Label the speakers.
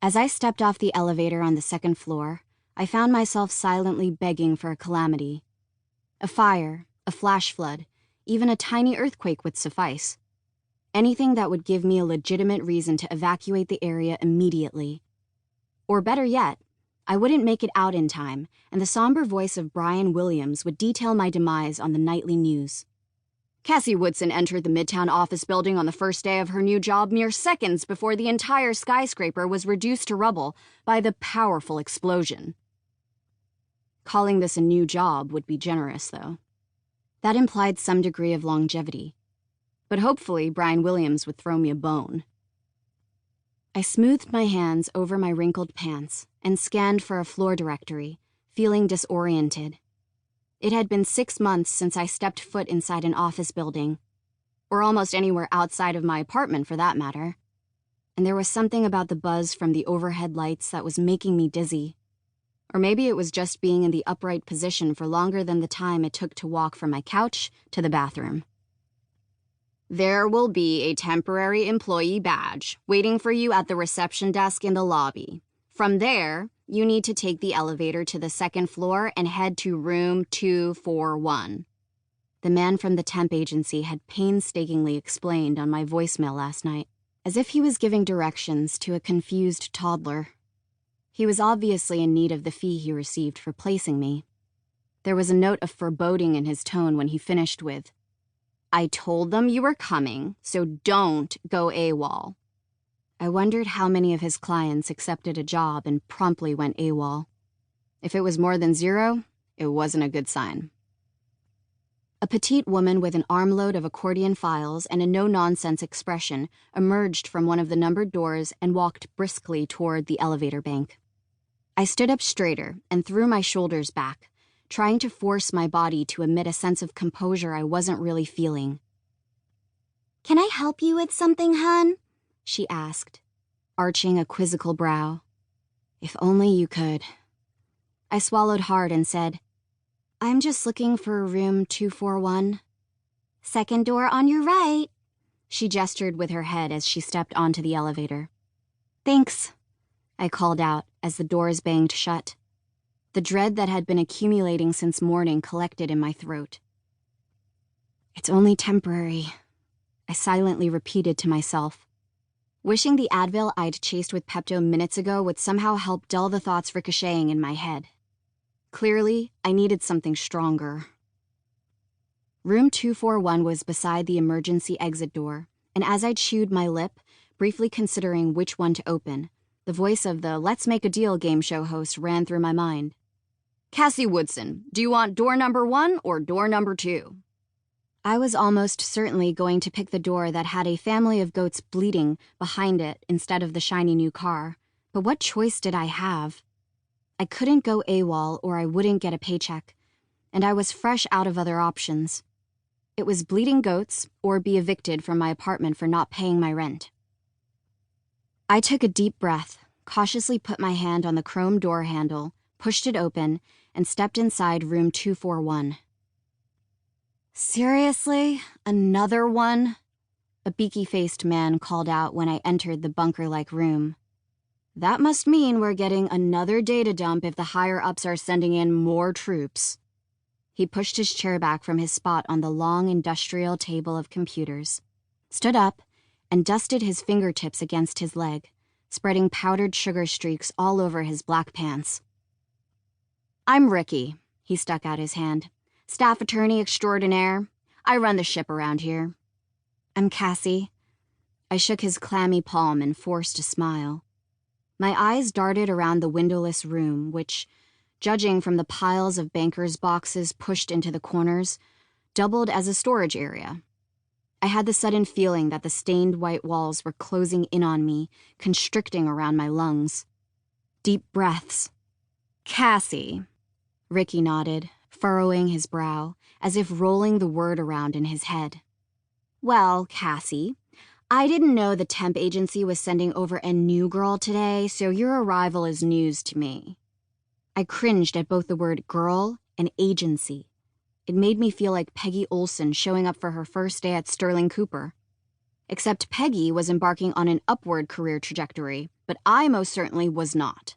Speaker 1: As I stepped off the elevator on the second floor, I found myself silently begging for a calamity. A fire, a flash flood, even a tiny earthquake would suffice. Anything that would give me a legitimate reason to evacuate the area immediately. Or better yet, I wouldn't make it out in time, and the somber voice of Brian Williams would detail my demise on the nightly news. Cassie Woodson entered the Midtown office building on the first day of her new job mere seconds before the entire skyscraper was reduced to rubble by the powerful explosion. Calling this a new job would be generous, though. That implied some degree of longevity. But hopefully Brian Williams would throw me a bone. I smoothed my hands over my wrinkled pants and scanned for a floor directory, feeling disoriented. It had been 6 months since I stepped foot inside an office building, or almost anywhere outside of my apartment for that matter, and there was something about the buzz from the overhead lights that was making me dizzy. Or maybe it was just being in the upright position for longer than the time it took to walk from my couch to the bathroom. There will be a temporary employee badge waiting for you at the reception desk in the lobby. From there, you need to take the elevator to the second floor and head to room 241. The man from the temp agency had painstakingly explained on my voicemail last night, as if he was giving directions to a confused toddler. He was obviously in need of the fee he received for placing me. There was a note of foreboding in his tone when he finished with, "I told them you were coming, so don't go AWOL." I wondered how many of his clients accepted a job and promptly went AWOL. If it was more than 0, it wasn't a good sign. A petite woman with an armload of accordion files and a no-nonsense expression emerged from one of the numbered doors and walked briskly toward the elevator bank. I stood up straighter and threw my shoulders back, trying to force my body to emit a sense of composure I wasn't really feeling. "Can I help you with something, hon?" she asked, arching a quizzical brow. If only you could. I swallowed hard and said, "I'm just looking for room 241. "Second door on your right." She gestured with her head as she stepped onto the elevator. "Thanks," I called out as the doors banged shut. The dread that had been accumulating since morning collected in my throat. "It's only temporary," I silently repeated to myself, wishing the Advil I'd chased with Pepto minutes ago would somehow help dull the thoughts ricocheting in my head. Clearly, I needed something stronger. Room 241 was beside the emergency exit door, and as I chewed my lip, briefly considering which one to open, the voice of the Let's Make a Deal game show host ran through my mind. "Cassie Woodson, do you want door number 1 or door number 2? I was almost certainly going to pick the door that had a family of goats bleating behind it instead of the shiny new car, but what choice did I have? I couldn't go AWOL or I wouldn't get a paycheck, and I was fresh out of other options. It was bleating goats or be evicted from my apartment for not paying my rent. I took a deep breath, cautiously put my hand on the chrome door handle, pushed it open, and stepped inside room 241. "Seriously? Another one?" a beaky-faced man called out when I entered the bunker-like room. "That must mean we're getting another data dump if the higher-ups are sending in more troops." He pushed his chair back from his spot on the long industrial table of computers, stood up, and dusted his fingertips against his leg, spreading powdered sugar streaks all over his black pants. "I'm Ricky," he stuck out his hand. "Staff attorney extraordinaire. I run the ship around here." "I'm Cassie." I shook his clammy palm and forced a smile. My eyes darted around the windowless room, which, judging from the piles of bankers' boxes pushed into the corners, doubled as a storage area. I had the sudden feeling that the stained white walls were closing in on me, constricting around my lungs. Deep breaths. "Cassie," Ricky nodded, furrowing his brow, as if rolling the word around in his head. "Well, Cassie, I didn't know the temp agency was sending over a new girl today, so your arrival is news to me." I cringed at both the word girl and agency. It made me feel like Peggy Olson showing up for her first day at Sterling Cooper. Except Peggy was embarking on an upward career trajectory, but I most certainly was not.